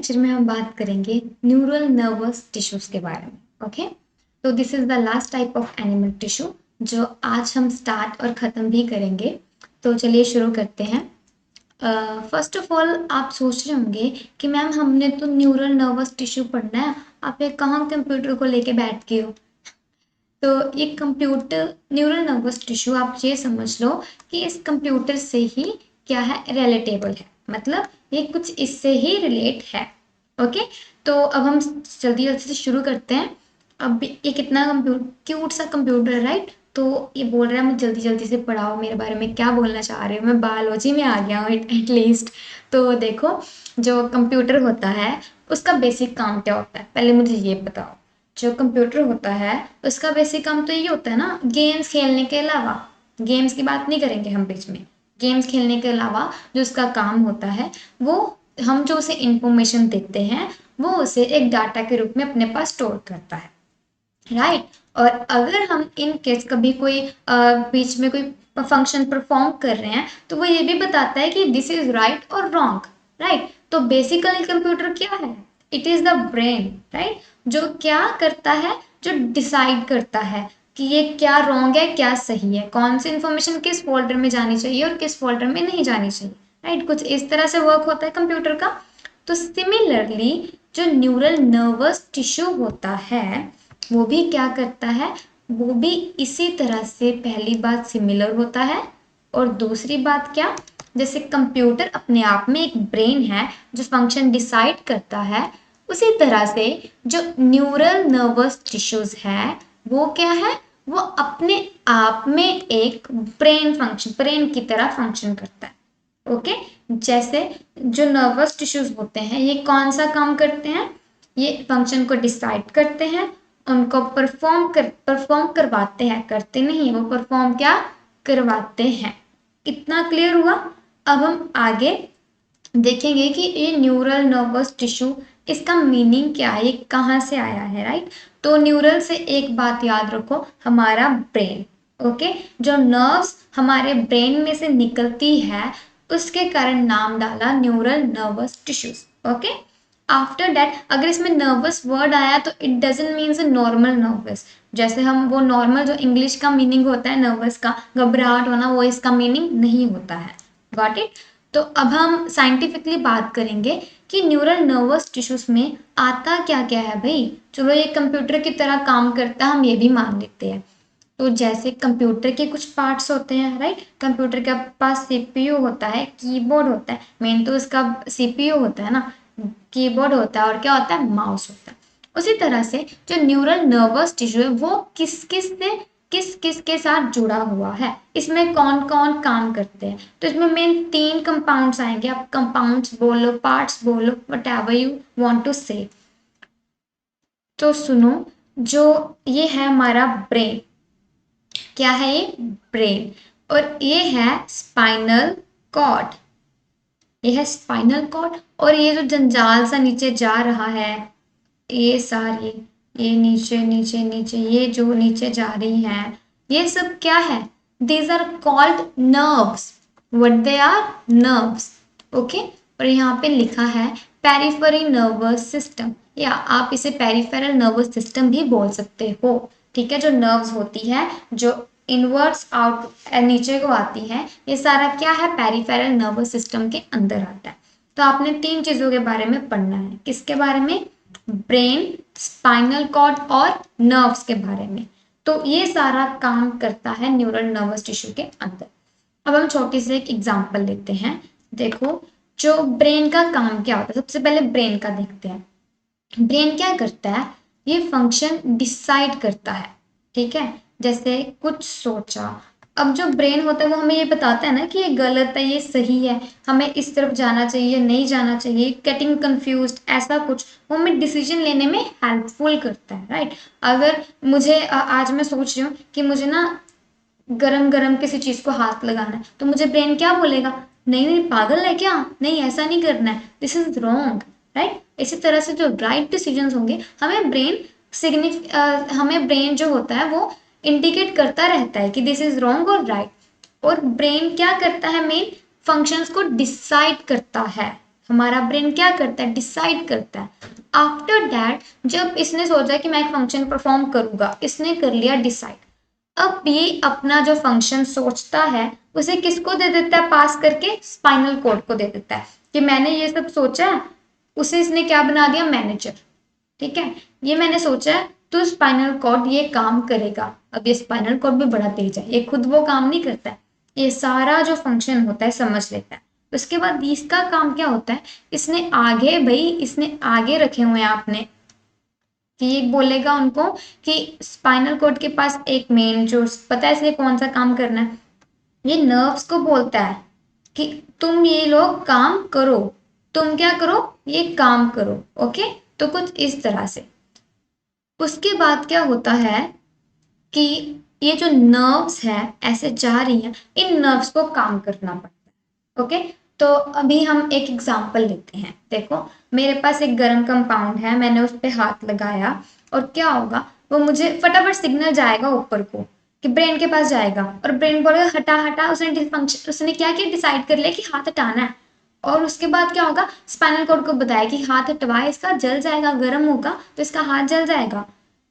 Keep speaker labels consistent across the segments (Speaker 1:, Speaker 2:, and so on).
Speaker 1: Lecture में हम बात करेंगे न्यूरल नर्वस टिश्यूज के बारे में। ओके, तो this is the last type of animal tissue जो आज हम स्टार्ट और ख़त्म भी करेंगे। तो चलिए शुरू करते हैं। फर्स्ट ऑफ ऑल आप सोच रहे होंगे कि मैम हमने तो न्यूरल नर्वस टिश्यू पढ़ना है, आप ये कहाँ कंप्यूटर को लेके बैठ गए हो। तो ये कंप्यूटर न्यूरल नर्वस टिश्यू आप ये समझ लो कि इस कंप्यूटर से ही क्या है, रिलेटेबल है, मतलब ये कुछ इससे ही रिलेट है। ओके, तो अब हम जल्दी जल्दी से शुरू करते हैं। अब ये कितना कंप्यूटर क्यूट सा कंप्यूटर है, राइट। तो ये बोल रहा है मुझे जल्दी जल्दी से पढ़ाओ, मेरे बारे में क्या बोलना चाह रहे हो, मैं बायोलॉजी में आ गया हूँ एटलीस्ट। तो देखो, जो कंप्यूटर होता है उसका बेसिक काम क्या होता है, पहले मुझे ये बताओ। जो कंप्यूटर होता है उसका बेसिक काम तो ये होता है ना, गेम्स खेलने के अलावा, गेम्स की बात नहीं करेंगे हम बीच में, गेम्स खेलने के अलावा जो उसका काम होता है वो हम जो उसे इंफॉर्मेशन देते हैं वो उसे एक डाटा के रूप में अपने पास स्टोर करता है, राइट। और अगर हम इन केस कभी कोई बीच में कोई फंक्शन परफॉर्म कर रहे हैं तो वो ये भी बताता है कि दिस इज राइट और रॉन्ग, राइट। तो बेसिकली कंप्यूटर क्या है, it is the brain, right, जो क्या करता है, जो डिसाइड करता है कि ये क्या रॉन्ग है क्या सही है, कौन सी इंफॉर्मेशन किस फोल्डर में जानी चाहिए और किस फोल्डर में नहीं जानी चाहिए, राइट। कुछ इस तरह से वर्क होता है कंप्यूटर का। तो सिमिलरली जो न्यूरल नर्वस टिश्यू होता है वो भी क्या करता है, वो भी इसी तरह से पहली बात सिमिलर होता है और दूसरी बात क्या, जैसे कंप्यूटर अपने आप में एक ब्रेन है जो फंक्शन डिसाइड करता है, उसी तरह से जो न्यूरल नर्वस टिश्यूज है वो क्या है, वो अपने आप में एक ब्रेन फंक्शन, ब्रेन की तरह फंक्शन करता है। ओके, जैसे जो नर्वस टिश्यूज होते हैं ये कौन सा काम करते हैं, ये फंक्शन को डिसाइड करते हैं, उनको परफॉर्म करवाते हैं, करते नहीं, वो परफॉर्म क्या करवाते हैं। इतना क्लियर हुआ। अब हम आगे देखेंगे कि ये न्यूरल नर्वस टिश्यू, इसका मीनिंग क्या है, ये कहाँ से आया है, राइट। तो न्यूरल से एक बात याद रखो, हमारा ब्रेन, ओके, जो नर्व्स हमारे ब्रेन में से निकलती है उसके कारण नाम डाला neural nervous tissues. Okay, after that अगर इसमें नर्वस वर्ड आया तो it doesn't means normal nervous, जैसे हम वो नॉर्मल जो इंग्लिश का मीनिंग होता है नर्वस का, घबराहट होना, वो इसका मीनिंग नहीं होता है। Got it. तो अब हम साइंटिफिकली बात करेंगे कि न्यूरल नर्वस टिश्यूज में आता क्या क्या है भाई। चलो ये कंप्यूटर की तरह काम करता है हम ये भी मान लेते हैं। तो जैसे कंप्यूटर के कुछ पार्ट्स होते हैं, राइट, कंप्यूटर के पास सीपीयू होता है, कीबोर्ड होता है, मेन तो उसका सीपीयू होता है ना, कीबोर्ड होता है और क्या होता है, माउस होता है। उसी तरह से जो न्यूरल नर्वस टिश्यू है वो किस किस से किस किस के साथ जुड़ा हुआ है, इसमें कौन कौन काम करते हैं। तो इसमें मेन 3 कंपाउंड्स आएंगे, आप कंपाउंड्स बोलो, पार्ट्स बोलो, व्हाटएवर यू वांट टू से। तो सुनो, जो ये है हमारा ब्रेन, क्या है ये, ब्रेन, और ये है स्पाइनल कॉर्ड, ये है स्पाइनल कॉर्ड। और ये जो जंजाल सा नीचे जा रहा है, ये सारी, ये नीचे नीचे नीचे, ये जो नीचे जा रही है, ये सब क्या है, these are called nerves, what they are, nerves. Okay, और यहाँ पे लिखा है पेरिफेरल नर्वस सिस्टम, या आप इसे पेरिफेरल नर्वस सिस्टम भी बोल सकते हो, ठीक है। जो नर्व्स होती है जो इनवर्ड्स आउट नीचे को आती है, ये सारा क्या है, पेरिफेरल नर्वस सिस्टम के अंदर आता है। तो आपने 3 चीजों के बारे में पढ़ना है, किसके बारे में, ब्रेन, स्पाइनल कॉर्ड और नर्व्स के बारे में। तो ये सारा काम करता है न्यूरल नर्वस टिश्यू के अंदर। अब हम छोटी सी एक एग्जांपल लेते हैं। देखो, जो ब्रेन का काम क्या होता है, सबसे पहले ब्रेन का देखते हैं। ब्रेन क्या करता है, ये फंक्शन डिसाइड करता है, ठीक है। जैसे कुछ सोचा, अब जो ब्रेन होता है वो हमें ये बताता है ना कि ये गलत है ये सही है, हमें इस तरफ जाना चाहिए नहीं जाना चाहिए, गेटिंग कंफ्यूज्ड, ऐसा कुछ, वो हमें डिसीजन लेने में हेल्पफुल करता है, राइट। अगर मुझे आज मैं सोच रही हूँ कि मुझे ना गरम गरम किसी चीज को हाथ लगाना है, तो मुझे ब्रेन क्या बोलेगा, नहीं नहीं पागल है क्या, नहीं ऐसा नहीं करना है, दिस इज रॉन्ग, राइट। इसी तरह से जो राइट डिसीजंस होंगे हमें ब्रेन जो होता है वो इंडिकेट करता रहता है कि दिस इज रॉन्ग और राइट। और ब्रेन क्या करता है, मेन फंक्शंस को डिसाइड करता है हमारा ब्रेन क्या करता है, डिसाइड करता है। आफ्टर दैट जब इसने सोचा कि मैं एक फंक्शन परफॉर्म करूंगा, इसने कर लिया डिसाइड। अब ये अपना जो फंक्शन सोचता है उसे किसको दे देता है, पास करके स्पाइनल कॉर्ड को दे देता है कि मैंने ये सब सोचा है। उसे इसने क्या बना दिया, मैनेजर। ठीक है, ये मैंने सोचा है तो स्पाइनल कॉर्ड ये काम करेगा। अब ये स्पाइनल कॉर्ड भी बड़ा तेज है, ये खुद वो काम नहीं करता है, ये सारा जो फंक्शन होता है समझ लेता है। उसके बाद इसका काम क्या होता है, इसने आगे रखे हुए हैं आपने कि ये बोलेगा उनको कि स्पाइनल कॉर्ड के पास एक मेन जो पता है इसलिए कौन सा काम करना है, ये नर्व्स को बोलता है कि तुम ये लोग काम करो, तुम क्या करो, ये काम करो। ओके, तो कुछ इस तरह से। उसके बाद क्या होता है कि ये जो नर्व्स है ऐसे जा रही हैं, इन नर्व्स को काम करना पड़ता है। ओके, तो अभी हम एक एग्जांपल लेते हैं। देखो मेरे पास एक गर्म कंपाउंड है, मैंने उस पर हाथ लगाया और क्या होगा, वो मुझे फटाफट सिग्नल जाएगा ऊपर को कि ब्रेन के पास जाएगा और ब्रेन बोलेगा हटा हटा। उसने क्या किया, डिसाइड कर लिया कि हाथ हटाना है। और उसके बाद क्या होगा, स्पाइनल कॉर्ड को बताया कि हाथ हटवाए, इसका जल जाएगा, गर्म होगा तो इसका हाथ जल जाएगा।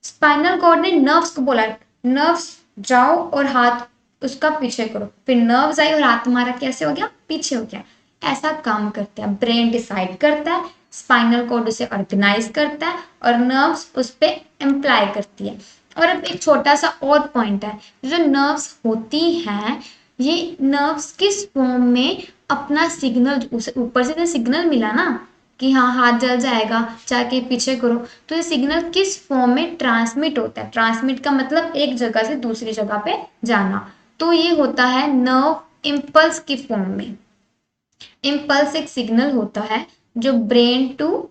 Speaker 1: स्पाइनल कॉर्ड ने नर्व्स को बोला नर्व्स जाओ और हाथ उसका पीछे करो, फिर नर्व्स आई और हाथ तुम्हारा कैसे हो गया, पीछे हो गया। ऐसा काम करता है, ब्रेन डिसाइड करता है, स्पाइनल कॉर्ड उसे ऑर्गेनाइज करता है और नर्व्स उस पर एम्प्लाई करती है। और अब एक छोटा सा और पॉइंट है, जो नर्व्स होती हैं ये नर्व्स किस फॉर्म में अपना सिग्नल, उसे ऊपर से सिग्नल मिला ना कि हाँ हाथ जल जाएगा, जाके पीछे करो, तो ये सिग्नल किस फॉर्म में ट्रांसमिट होता है। ट्रांसमिट का मतलब एक जगह से दूसरी जगह पे जाना, तो ये होता है नर्व इम्पल्स की फॉर्म में। इम्पल्स एक सिग्नल होता है जो brain to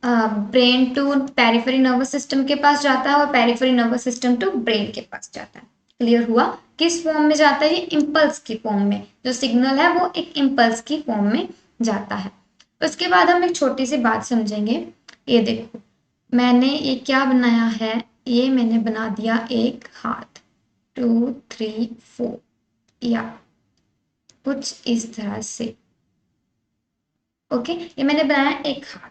Speaker 1: periphery nervous system के पास जाता है और periphery nervous system to brain के पास जाता है। क्लियर हुआ, किस फॉर्म में जाता है, ये इम्पल्स की फॉर्म में। जो सिग्नल है वो एक इम्पल्स की फॉर्म में जाता है। उसके बाद हम एक छोटी सी बात समझेंगे। ये देखो मैंने ये क्या बनाया है, ये मैंने बना दिया एक हाथ, 2 3 4 या कुछ इस तरह से। ओके, ये मैंने बनाया एक हाथ।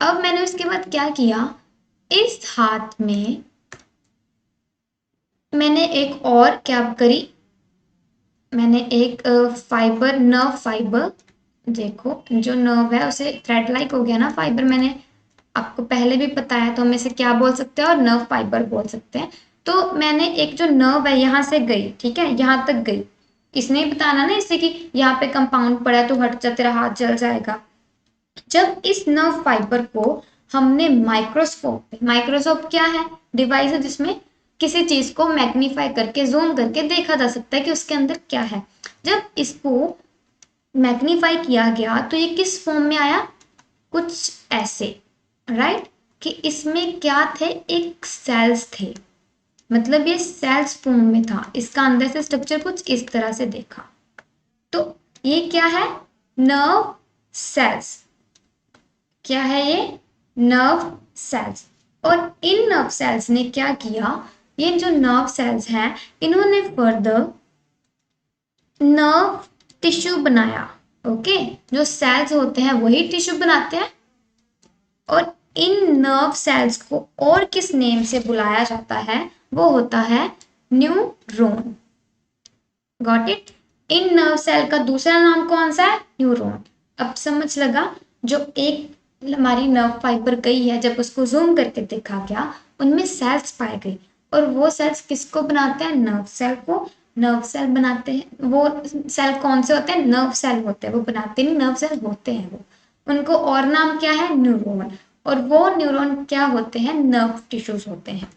Speaker 1: अब मैंने उसके बाद क्या किया, इस हाथ में मैंने एक और क्या करी, मैंने एक फाइबर, नर्व फाइबर, देखो जो नर्व है उसे थ्रेड लाइक हो गया ना फाइबर, मैंने आपको पहले भी बताया, तो हम इसे क्या बोल सकते हैं, और नर्व फाइबर बोल सकते हैं। तो मैंने एक जो नर्व है यहाँ से गई, ठीक है, यहाँ तक गई, इसने बताना ना इससे कि यहाँ पे कंपाउंड पड़ा है तो हट जा, तेरा हाथ जल जाएगा। जब इस नर्व फाइबर को हमने माइक्रोस्कोप, माइक्रोस्कोप क्या है, डिवाइस है जिसमें किसी चीज को मैग्नीफाई करके जूम करके देखा जा सकता है कि उसके अंदर क्या है। जब इसको मैग्नीफाई किया गया तो ये किस फॉर्म में आया, कुछ ऐसे, राइट, कि इसमें क्या थे, एक सेल्स थे, मतलब ये सेल्स फॉर्म में था, इसका अंदर से स्ट्रक्चर कुछ इस तरह से देखा। तो ये क्या है, नर्व सेल्स, क्या है ये, नर्व सेल्स। और इन नर्व सेल्स ने क्या किया, ये जो नर्व सेल्स हैं इन्होंने फर्दर नर्व टिश्यू बनाया। ओके, जो सेल्स होते हैं वही टिश्यू बनाते हैं। और इन नर्व सेल्स को और किस नेम से बुलाया जाता है, वो होता है न्यूरॉन। गॉट इट, इन नर्व सेल का दूसरा नाम कौन सा है, न्यूरॉन। अब समझ लगा, जो एक हमारी नर्व फाइबर गई है, जब उसको जूम करके देखा गया उनमें सेल्स पाए गए, और वो सेल्स किसको बनाते हैं, नर्व सेल को। नर्व सेल बनाते हैं, वो सेल कौन से होते हैं, नर्व सेल होते हैं, वो बनाते नहीं, नर्व सेल होते हैं वो, उनको और नाम क्या है, न्यूरॉन। और वो न्यूरॉन क्या होते हैं, नर्व टिश्यूज होते हैं।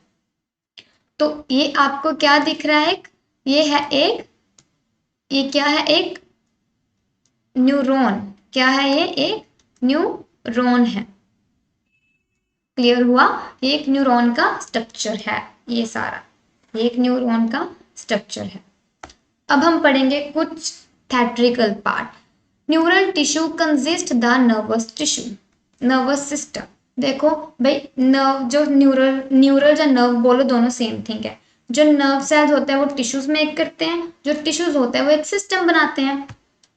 Speaker 1: तो ये आपको क्या दिख रहा है, ये है एक, ये क्या है, एक न्यूरॉन, क्या है ये, एक न्यूरॉन है। क्लियर हुआ, ये एक न्यूरॉन का स्ट्रक्चर है, ये सारा ये एक न्यूरॉन का स्ट्रक्चर है। अब हम पढ़ेंगे कुछ theoretical part. Neural tissue consist the nervous tissue, nervous system. देखो भाई, नर्व जो न्यूरल या नर्व बोलो दोनों सेम थिंग है। जो नर्व सेल्स होते हैं वो टिश्यूज मेक करते हैं, जो टिश्यूज होते हैं वो एक सिस्टम बनाते हैं।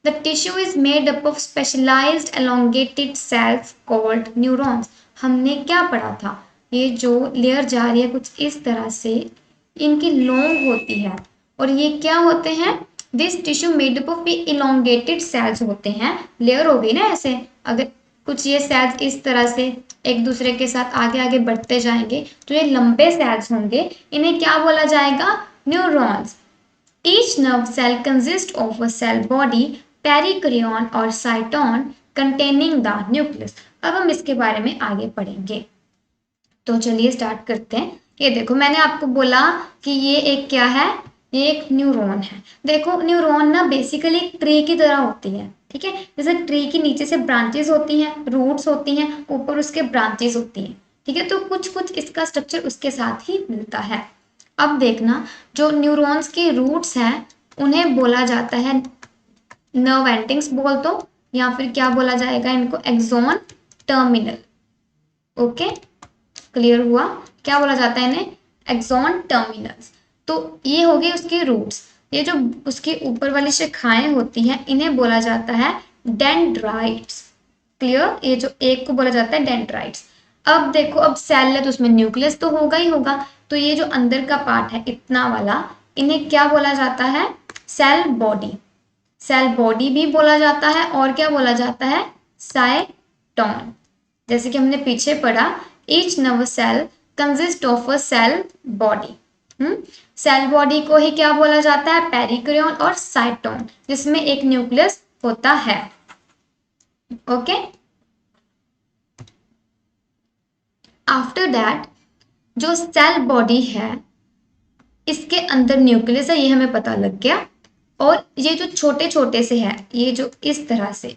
Speaker 1: The tissue is made up of specialised elongated cells called neurons। हमने क्या पढ़ा था, ये जो लेयर जा रही है कुछ इस तरह से, इनकी लॉन्ग होती है और ये क्या होते हैं, this tissue made up of elongated cells होते हैं। लेयर हो गई ना ऐसे, अगर कुछ ये सेल्स इस तरह से एक दूसरे के साथ आगे आगे बढ़ते जाएंगे तो ये लंबे सेल्स होंगे, इन्हें क्या बोला जाएगा, neurons. Each nerve cell consist of a cell body, perikaryon और साइटोन कंटेनिंग द न्यूक्लियस। अब हम इसके बारे में आगे पढ़ेंगे, तो चलिए स्टार्ट करते हैं। ये देखो मैंने आपको बोला कि ये एक क्या है, ये एक न्यूरॉन है। देखो न्यूरॉन ना बेसिकली एक ट्री की तरह होती है, ठीक है, जैसे ट्री की नीचे से ब्रांचेस होती हैं, रूट्स होती हैं, ऊपर उसके ब्रांचेस होती हैं, ठीक है, तो कुछ कुछ इसका स्ट्रक्चर उसके साथ ही मिलता है। अब देखना, जो न्यूरॉन्स के रूट्स हैं उन्हें बोला जाता है नर्व एंडिंग्स बोल दो, या फिर क्या बोला जाएगा इनको, एक्सॉन टर्मिनल। ओके, क्लियर हुआ, क्या बोला जाता है इन्हें, एक्सॉन टर्मिनल्स। तो ये हो गए उसके रूट्स। ये जो उसके ऊपर वाली शाखाएं होती हैं इन्हें बोला जाता है डेंड्राइट्स। क्लियर, ये जो एक को बोला जाता है डेंड्राइट्स। अब देखो, अब सेल है तो उसमें न्यूक्लियस तो होगा ही होगा, तो ये जो अंदर का पार्ट है इतना वाला, इन्हें क्या बोला जाता है, सेल बॉडी। सेल बॉडी भी बोला जाता है और क्या बोला जाता है, साइटोन। जैसे कि हमने पीछे पढ़ा, each nerve cell consist of a cell body. Cell body को ही क्या बोला जाता है, पेरिक्रियन और साइटोन, जिसमें एक न्यूक्लियस होता है। ओके, आफ्टर दैट जो सेल बॉडी है इसके अंदर न्यूक्लियस है, ये हमें पता लग गया। और ये जो छोटे छोटे से है, ये जो इस तरह से,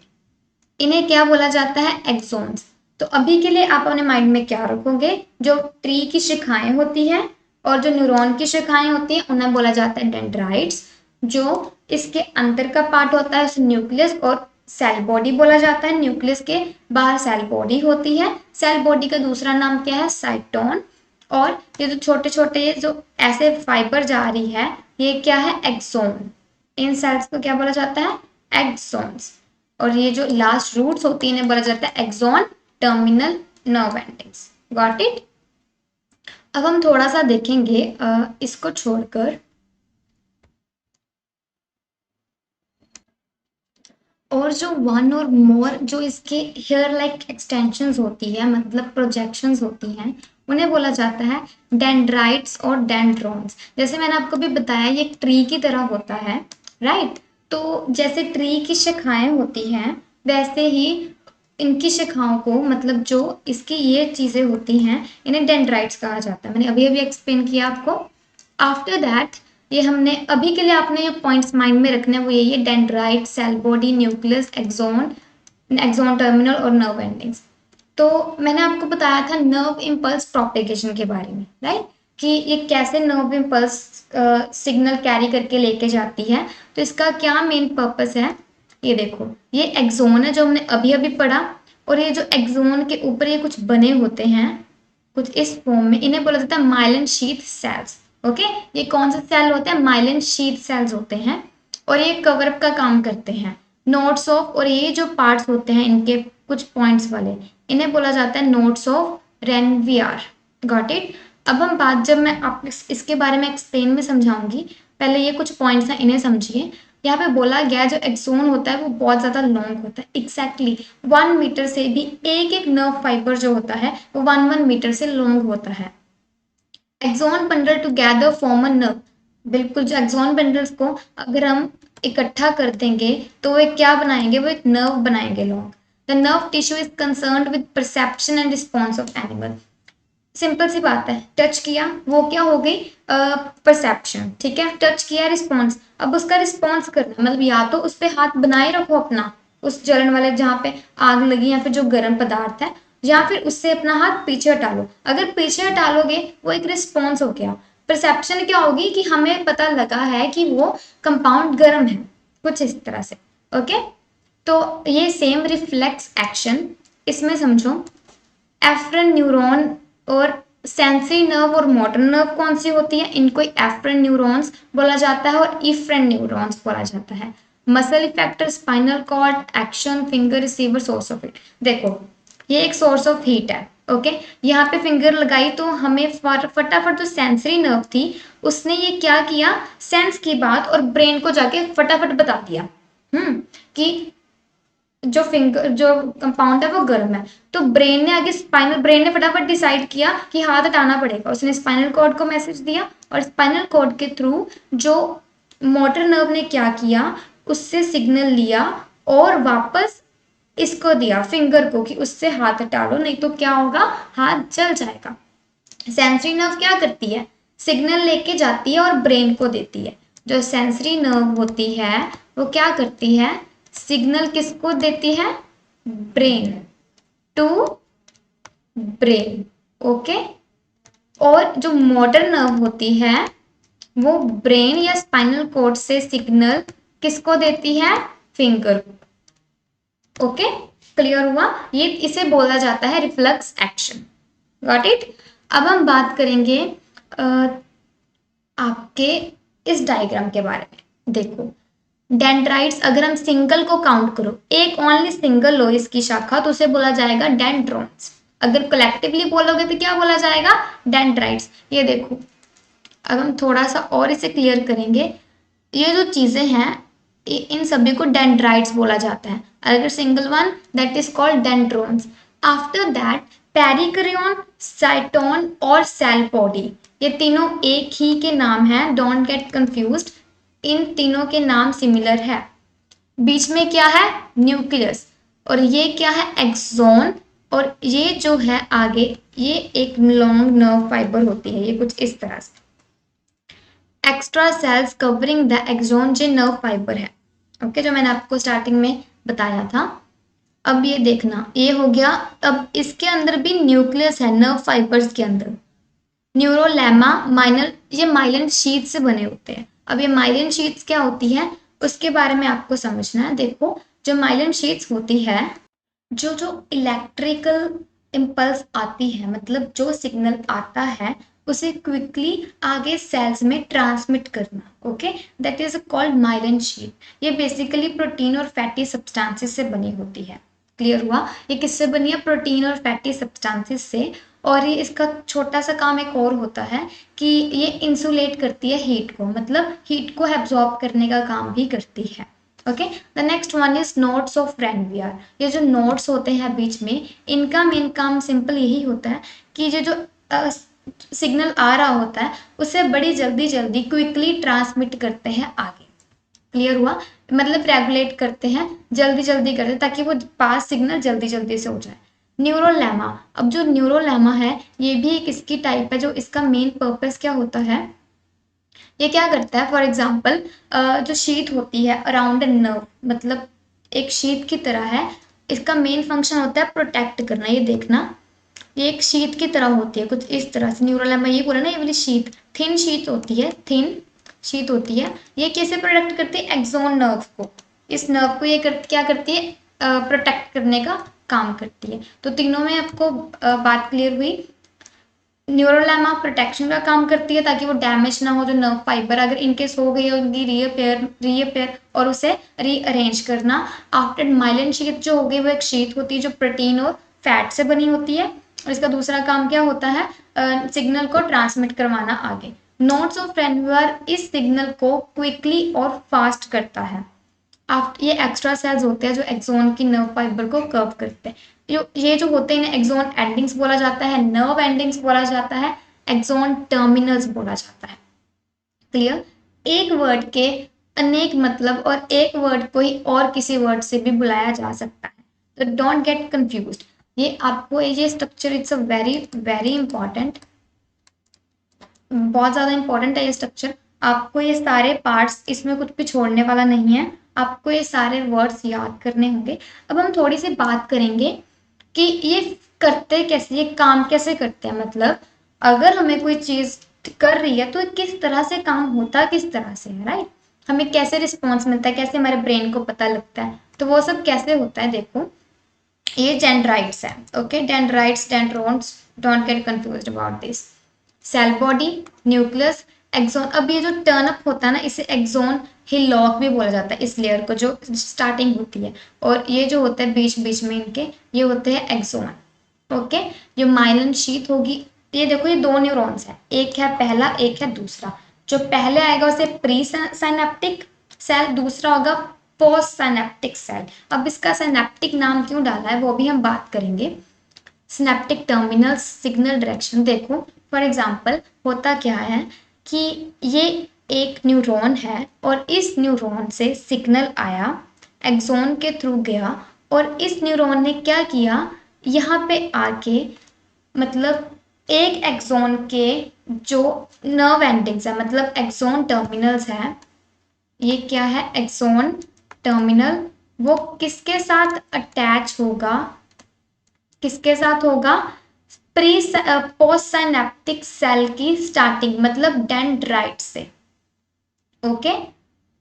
Speaker 1: इन्हें क्या बोला जाता है, एक्सॉन्स। तो अभी के लिए आप अपने माइंड में क्या रखोगे, जो ट्री की शाखाएं होती हैं और जो न्यूरॉन की शाखाएं होती हैं उन्हें बोला जाता है डेंड्राइट्स। जो इसके अंदर का पार्ट होता है उसे न्यूक्लियस और सेल बॉडी बोला जाता है। न्यूक्लियस के बाहर सेल बॉडी होती है, सेल बॉडी का दूसरा नाम क्या है, साइटोन। और ये जो छोटे छोटे जो ऐसे फाइबर जा रही है, ये क्या है, एक्सोन। इन सेल्स को क्या बोला जाता है, एक्सॉन्स। और ये जो लास्ट रूट्स होती है इन्हें बोला जाता है axon terminal nerve endings. Got it. अब हम थोड़ा सा देखेंगे इसको छोड़कर, और जो वन और मोर जो इसके हेयर लाइक एक्सटेंशंस होती है, मतलब प्रोजेक्शंस होती हैं, उन्हें बोला जाता है डेंड्राइट्स और डेंड्रॉन्स। जैसे मैंने आपको भी बताया ये एक ट्री की तरह होता है, राइट। तो जैसे ट्री की शाखाएं होती हैं वैसे ही इनकी शाखाओं को, मतलब जो इसकी ये चीज़ें होती हैं इन्हें डेंड्राइट्स कहा जाता है। मैंने अभी अभी एक्सप्लेन किया आपको। आफ्टर दैट ये हमने अभी के लिए आपने जो पॉइंट्स माइंड में रखने हैं वो यही है, dendrite, cell body, nucleus, axon, axon terminal और नर्व एंडिंग्स। तो मैंने आपको बताया था नर्व इम्पल्स प्रोपेगेशन के बारे में, राइट, कि ये कैसे नर्व इम्पल्स सिग्नल कैरी करके लेके जाती है। तो इसका क्या मेन पर्पस है, ये देखो, ये एक्सोन है जो हमने अभी अभी पढ़ा, और ये जो एक्सोन के ऊपर ये कुछ बने होते हैं कुछ इस फॉर्म में, इन्हें बोला जाता है माइलिन शीथ सेल्स। ओके, ये कौन से सेल होते हैं, माइलिन शीथ सेल्स होते हैं, और ये कवरअप का काम करते हैं, नोड्स ऑफ। और ये जो पार्ट्स होते हैं इनके कुछ पॉइंट्स वाले, इन्हें बोला जाता है nodes of Ranvier. Got it. अब हम बात, जब मैं आप इसके बारे में एक्सप्लेन में समझाऊंगी, पहले ये कुछ पॉइंट्स हैं इन्हें समझिए। यहाँ पे बोला गया जो एक्सोन होता है वो बहुत ज़्यादा लॉन्ग होता है, एग्जैक्टली 1 मीटर से भी, एक एक नर्व फाइबर जो होता है वो 1 मीटर से लॉन्ग होता है। Axon bundle together form a nerve. बिल्कुल, जो एक्सोन बंडल्स को अगर हम इकट्ठा कर देंगे तो वो क्या बनाएंगे, वो एक नर्व बनाएंगे long. The nerve tissue is concerned with perception and response of animal. Simple सी बात है, टच किया वो क्या हो गई, परसेप्शन, ठीक है, टच किया रिस्पॉन्स। अब उसका रिस्पॉन्स करना मतलब या तो उस पर हाथ बनाए रखो अपना, उस जलन वाले जहाँ पे आग लगी या फिर जो गर्म पदार्थ है, या फिर उससे अपना हाथ पीछे हटा लो। अगर पीछे हटा लोगे वो एक रिस्पॉन्स हो गया। परसेप्शन क्या होगी कि हमें पता लगा है कि वो कंपाउंड गर्म है, कुछ इस तरह से। ओके, तो ये सेम रिफ्लेक्स एक्शन इसमें समझो। एफ्रन न्यूरॉन और सेंसरी नर्व और मोटर नर्व कौन सी होती है, इनको एफ्रन न्यूरॉन्स बोला जाता है और इफ्रन न्यूरॉन्स बोला जाता है। Muscle effector, spinal cord, action, finger receiver, source of heat. देखो ये एक सोर्स ऑफ हीट है, ओके। यहाँ पे फिंगर लगाई तो हमें फटाफट जो सेंसरी नर्व थी उसने ये क्या किया, सेंस की बात और ब्रेन को जाके फटाफट बता दिया कि जो फिंगर जो कंपाउंड है वो गर्म है। तो ब्रेन ने आगे स्पाइनल ब्रेन ने फटाफट डिसाइड किया कि हाथ हटाना पड़ेगा, उसने स्पाइनल कॉर्ड को मैसेज दिया और स्पाइनल कॉर्ड के थ्रू जो मोटर नर्व ने क्या किया, उससे सिग्नल लिया और वापस इसको दिया फिंगर को कि उससे हाथ हटा लो, नहीं तो क्या होगा, हाथ जल जाएगा। सेंसरी नर्व क्या करती है, सिग्नल लेके जाती है और ब्रेन को देती है। जो सेंसरी नर्व होती है वो क्या करती है, सिग्नल किसको देती है, ब्रेन टू ब्रेन, ओके। और जो मोटर नर्व होती है वो ब्रेन या स्पाइनल कॉर्ड से सिग्नल किसको देती है, फिंगर को, ओके। क्लियर हुआ, ये इसे बोला जाता है रिफ्लेक्स एक्शन। Got it. अब हम बात करेंगे आपके इस डायग्राम के बारे में। देखो डेंड्राइट्स, अगर हम सिंगल को काउंट करो, एक ओनली सिंगल लो इसकी शाखा, तो उसे बोला जाएगा डेंड्रॉन्स। अगर कलेक्टिवली बोलोगे तो क्या बोला जाएगा, डेंड्राइट्स। ये देखो अब हम थोड़ा सा और इसे क्लियर करेंगे। ये जो चीजें हैं इन सभी को डेंड्राइट्स बोला जाता है। अगर single one that is called dendrons. After that perikaryon, cyton और सेल बॉडी, ये तीनों एक ही के नाम हैं, डोंट गेट कंफ्यूज्ड। इन तीनों के नाम सिमिलर है। बीच में क्या है, न्यूक्लियस, और ये क्या है, एक्सोन। और ये जो है आगे ये एक लॉन्ग नर्व फाइबर होती है, ये कुछ इस तरह से extra cells covering the axon, जो नर्व फाइबर है, ओके, जो मैंने आपको स्टार्टिंग में बताया था। अब ये देखना, ये हो गया। अब इसके अंदर भी न्यूक्लियस है, नर्व फाइबर्स के अंदर न्यूरोलेमा, माइनल, ये माइलिन शीट से बने होते हैं। अब ये माइलिन शीट्स क्या होती है उसके बारे में आपको समझना है। देखो जो माइलिन शीट्स होती है, जो जो इलेक्ट्रिकल इम्पल्स आती है, मतलब जो सिग्नल आता है उसे क्विकली आगे सेल्स में ट्रांसमिट करना, okay, that is called myelin sheath. ये बेसिकली प्रोटीन और फैटी सब्सटेंसेस से बनी होती है। क्लियर हुआ, ये किससे बनी है, प्रोटीन और फैटी सब्सटेंसेस से। और ये इसका छोटा सा काम एक और होता है कि ये इंसुलेट करती है हीट को, मतलब हीट को एब्जॉर्ब करने का काम भी करती है, okay. The next one is nodes of Ranvier. ये जो नोड्स होते हैं बीच में, इनका मेन काम सिंपल यही होता है कि ये जो सिग्नल आ रहा होता है उसे बड़ी जल्दी जल्दी क्विकली ट्रांसमिट करते हैं आगे। क्लियर हुआ, मतलब रेगुलेट करते हैं, जल्दी जल्दी करते हैं ताकि वो पास सिग्नल जल्दी जल्दी से हो जाए। न्यूरोलेमा, अब जो न्यूरोलेमा है ये भी एक इसकी टाइप है, जो इसका मेन पर्पस क्या होता है, ये क्या करता है, फॉर एग्जाम्पल जो शीट होती है अराउंड ए नर्व, मतलब एक शीट की तरह है, इसका मेन फंक्शन होता है प्रोटेक्ट करना। ये देखना, ये एक शीट की तरह होती है कुछ इस तरह से, न्यूरोलेमा ये बोला ना, ये वाली शीट थिन शीट होती है, थिन शीट होती है। ये कैसे प्रोटेक्ट करती है, एक्सोन नर्व को, इस नर्व को ये क्या करती है, प्रोटेक्ट करने का काम करती है। तो तीनों में आपको बात क्लियर हुई। न्यूरोलेमा प्रोटेक्शन का काम करती है ताकि वो डैमेज ना हो, जो नर्व फाइबर अगर इनकेस हो गई है उनकी रीअपेयर और उसे रीअरेंज करना। आफ्टर माइलिन शीट जो हो गई वो एक शीट होती है जो प्रोटीन और फैट से बनी होती है, और इसका दूसरा काम क्या होता है, सिग्नल को ट्रांसमिट करवाना आगे। नोड्स ऑफ रेनवियर इस सिग्नल को क्विकली और फास्ट करता है। आफ्टर ये एक्स्ट्रा सेल्स होते हैं जो एक्सोन की नर्व फाइबर को कर्व करते हैं। ये जो होते हैं एक्सोन एंडिंग्स बोला जाता है, नर्व एंडिंग्स बोला जाता है, एक्सोन टर्मिनल्स बोला जाता है। क्लियर, एक वर्ड के अनेक मतलब और एक वर्ड को ही और किसी वर्ड से भी बुलाया जा सकता है, तो डोंट गेट कंफ्यूज्ड। ये आपको ये structure it's a very very important, बहुत ज़्यादा इंपॉर्टेंट है ये स्ट्रक्चर। आपको ये सारे पार्ट्स, इसमें कुछ भी छोड़ने वाला नहीं है, आपको ये सारे वर्ड्स याद करने होंगे। अब हम थोड़ी सी बात करेंगे कि ये करते कैसे, ये काम कैसे करते हैं, मतलब अगर हमें कोई चीज़ कर रही है तो किस तरह से काम होता है, किस तरह से है, राइट, हमें कैसे रिस्पॉन्स मिलता है, कैसे हमारे ब्रेन को पता लगता है, तो वो सब कैसे होता है। देखो ये डेंड्राइट्स है, okay, dendrites, dendrons, don't get confused about this. Cell body, nucleus, axon. अब ये जो टर्न अप होता है ना, इसे एक्सोन हिलॉक भी बोला जाता है इस लेयर को जो स्टार्टिंग होती है, और ये जो होता है बीच बीच में इनके, ये होते हैं एक्सोन। ओके, जो माइलिन शीथ होगी, ये देखो ये दो न्यूरॉन्स है, एक है पहला, एक है दूसरा। जो पहले आएगा उसे प्री साइनेप्टिक सेल, दूसरा होगा पोस्ट साइनेप्टिक सेल। अब इसका साइनेप्टिक नाम क्यों डाला है वो भी हम बात करेंगे। सिनेप्टिक टर्मिनल सिग्नल डायरेक्शन, देखो फॉर एग्जांपल होता क्या है कि ये एक न्यूरॉन है और इस न्यूरॉन से सिग्नल आया, एक्सोन के थ्रू गया, और इस न्यूरॉन ने क्या किया, यहाँ पे आके मतलब एक एक्सोन के जो नर्व एंडिंग्स है, मतलब एक्सोन टर्मिनल्स है, ये क्या है एक्सोन टर्मिनल, वो किसके साथ अटैच होगा, किसके साथ होगा, प्री पोस्ट साइनेप्टिक सेल की स्टार्टिंग मतलब डेंड्राइट से। ओके,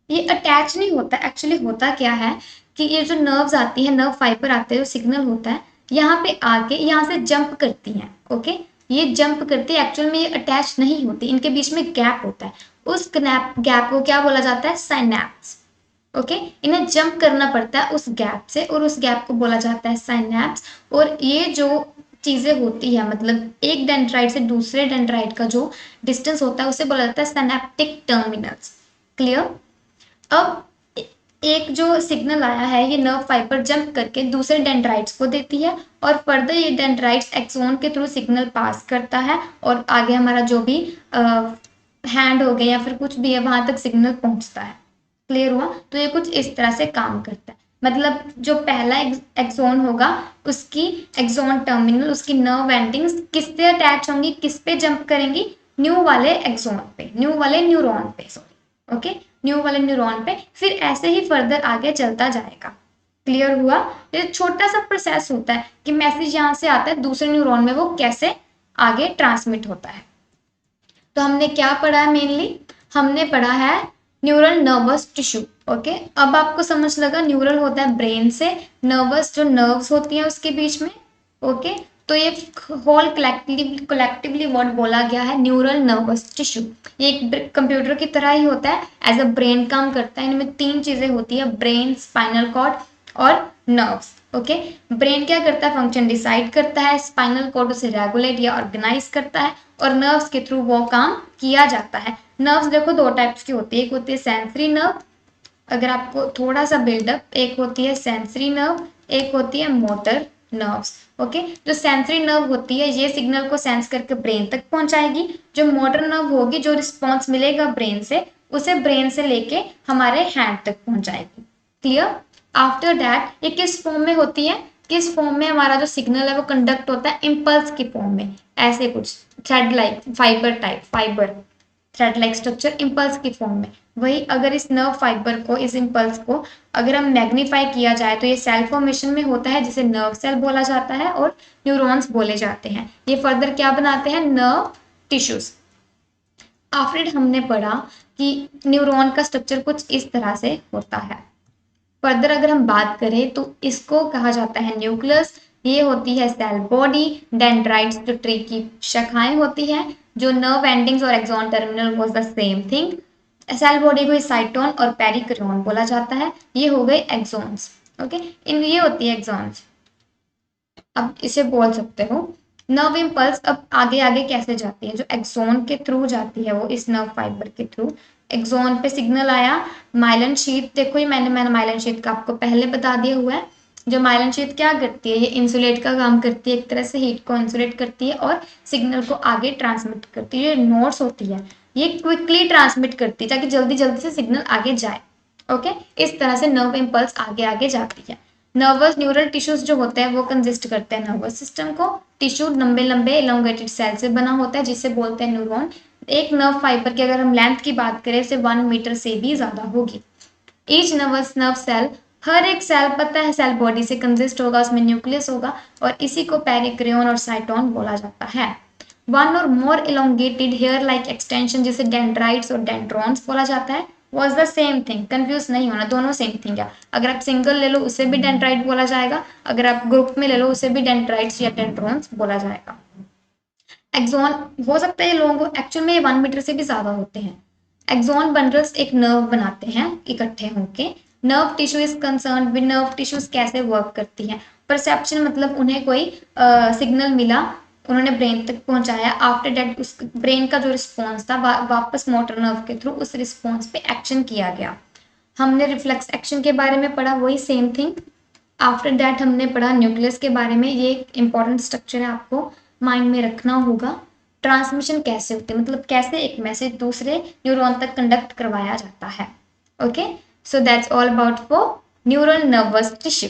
Speaker 1: ये अटैच नहीं होता, एक्चुअली होता क्या है कि ये जो नर्व्स आती है, नर्व फाइबर आते हैं, जो सिग्नल होता है यहाँ पे आके यहाँ से जंप करती हैं। ओके, ये जंप करती है, एक्चुअल में ये अटैच नहीं होती, इनके बीच में गैप होता है, उस गैप को क्या बोला जाता है, साइनैप्स। ओके, इन्हें जंप करना पड़ता है उस गैप से, और उस गैप को बोला जाता है साइनैप्स। और ये जो चीजें होती है, मतलब एक डेंड्राइट से दूसरे डेंड्राइट का जो डिस्टेंस होता है उसे बोला जाता है सिनेप्टिक टर्मिनल्स। क्लियर। अब एक जो सिग्नल आया है, ये नर्व फाइबर जंप करके दूसरे डेंड्राइट्स को देती है, और फर्दर ये डेंड्राइट्स एक्सोन के थ्रू सिग्नल पास करता है, और आगे हमारा जो भी हैंड हो गया या फिर कुछ भी है वहां तक सिग्नल पहुंचता है। क्लियर हुआ। तो ये कुछ इस तरह से काम करता है, मतलब जो पहला एक्सोन होगा उसकी एक्सोन टर्मिनल, उसकी नर्व एंडिंग्स किससे अटैच होंगी, किस पे जंप करेंगी, न्यू वाले एक्सोन पे, न्यू वाले न्यूरॉन पे, सॉरी। ओके, न्यू वाले न्यूरॉन पे, फिर ऐसे ही फर्दर आगे चलता जाएगा। क्लियर हुआ। ये छोटा सा प्रोसेस होता है कि मैसेज यहाँ से आता है दूसरे न्यूरॉन में, वो कैसे आगे ट्रांसमिट होता है। तो हमने क्या पढ़ा है, मेनली हमने पढ़ा है न्यूरल नर्वस टिश्यू। ओके, अब आपको समझ लगा, न्यूरल होता है ब्रेन से, नर्वस जो नर्व्स होती हैं उसके बीच में। ओके, तो ये होल कलेक्टिवली वर्ड बोला गया है न्यूरल नर्वस टिश्यू। ये एक कंप्यूटर की तरह ही होता है, एज अ ब्रेन काम करता है। इनमें तीन चीजें होती है, ब्रेन, स्पाइनल कॉर्ड और नर्व्स। ओके, ब्रेन क्या करता है, फंक्शन डिसाइड करता है, स्पाइनल कॉर्ड उसे रेगुलेट या ऑर्गेनाइज करता है, और नर्व्स के थ्रू वो काम किया जाता है। नर्व्स देखो दो टाइप्स की होती है, एक होती है सेंसरी नर्व, अगर आपको थोड़ा सा बिल्डअप, एक होती है सेंसरी नर्व, एक होती है मोटर नर्व्स। ओके, जो सेंसरी नर्व होती है ये सिग्नल को सेंस करके ब्रेन तक पहुंचाएगी, जो मोटर नर्व होगी, जो रिस्पॉन्स मिलेगा ब्रेन से उसे ब्रेन से लेके हमारे हैंड तक पहुंचाएगी। क्लियर। आफ्टर दैट ये किस फॉर्म में होती है, किस फॉर्म में हमारा जो सिग्नल है वो कंडक्ट होता है, इम्पल्स की फॉर्म में, ऐसे कुछ thread like fibre type, fibre thread like structure, impulse की फॉर्म में। वही अगर इस नर्व फाइबर को, इस इम्पल्स को अगर हम मैग्नीफाई किया जाए तो ये सेल फॉर्मेशन में होता है, जिसे नर्व सेल बोला जाता है और न्यूरॉन्स बोले जाते हैं। ये फर्दर क्या बनाते हैं, नर्व टिश्यूज। आफ्टर हमने पढ़ा कि न्यूरॉन का स्ट्रक्चर कुछ इस तरह से होता है। फर्दर अगर हम बात करें तो इसको कहा जाता है न्यूक्लियस। ये होती है सेल बॉडी, डेंड्राइट्स जो ट्री की शाखाएं होती हैं, जो नर्व एंडिंग्स और axon terminal was the same thing. Cell body को साइटोन और पेरिक्रियन बोला जाता है। ये हो गए एक्सॉन्स। ओके, इन ये होती है एक्सॉन्स। अब इसे बोल सकते हो नर्व इम्पल्स। अब आगे आगे कैसे जाती है, जो एक्सोन के थ्रू जाती है वो इस नर्व फाइबर के थ्रू, एक्सोन पे सिग्नल आया, माइलिन शीथ, देखो ये मैंने माइलिन शीथ का आपको पहले बता दिया हुआ है। जो माइलिन शीथ क्या करती है, ये इंसुलेट का काम करती है, एक तरह से हीट को इंसुलेट करती है और सिग्नल को आगे ट्रांसमिट करती है। ये नोड्स होती है, ये क्विकली ट्रांसमिट करती है ताकि जल्दी जल्दी से सिग्नल आगे जाए। ओके, इस तरह से नर्व इम्पल्स आगे आगे जाती है। नर्वस न्यूरल टिश्यूज जो होते हैं वो कंसिस्ट करते हैं नर्वस सिस्टम को। टिश्यू लंबे लंबे एलोंगेटेड सेल से बना होता है जिसे बोलते हैं न्यूरॉन। एक नर्व फाइबर की अगर हम लेंथ की बात करें से 1 मीटर से भी ज्यादा होगी। ईच नर्वस नर्व सेल, हर एक सेल पता है सेल बॉडी से कंसिस्ट होगा, उसमें न्यूक्लियस होगा, और इसी को पेरिक्रियन और साइटोन बोला जाता है। वन और मोर एलोंगेटेड हेयर लाइक एक्सटेंशन जिसे डेंड्राइट्स और डेंड्रॉन्स बोला जाता है, was the same thing. Confuse नहीं होना, दोनों सेम थिंग है। अगर आप सिंगल ले लो उसे भी डेंड्राइट बोला जाएगा, अगर आप ग्रुप में ले लो उसे भी डेंड्राइट्स या डेंड्रॉन्स बोला जाएगा। एक्सॉन हो सकता है ये लोगों को एक्चुअल में 1 मीटर से भी ज्यादा होते हैं, एक्सॉन बंडल्स एक नर्व बनाते हैं इकट्ठे होके। Nerve tissue is concern with nerve tissues कैसे वर्क करती हैं। परसेप्शन मतलब उन्हें कोई सिग्नल मिला, उन्होंने ब्रेन तक पहुंचाया, आफ्टर दैट उस ब्रेन का जो रिस्पॉन्स था वापस मोटर नर्व के थ्रू उस रिस्पॉन्स पे एक्शन किया गया। हमने रिफ्लेक्स एक्शन के बारे में पढ़ा, वही सेम थिंग। आफ्टर दैट हमने पढ़ा न्यूक्लियस के बारे में, ये एक इंपॉर्टेंट स्ट्रक्चर है, आपको माइंड में रखना होगा। ट्रांसमिशन कैसे होते हैं, मतलब कैसे एक मैसेज दूसरे न्यूरॉन तक कंडक्ट करवाया जाता है। Okay, so that's all about for neural nervous tissue.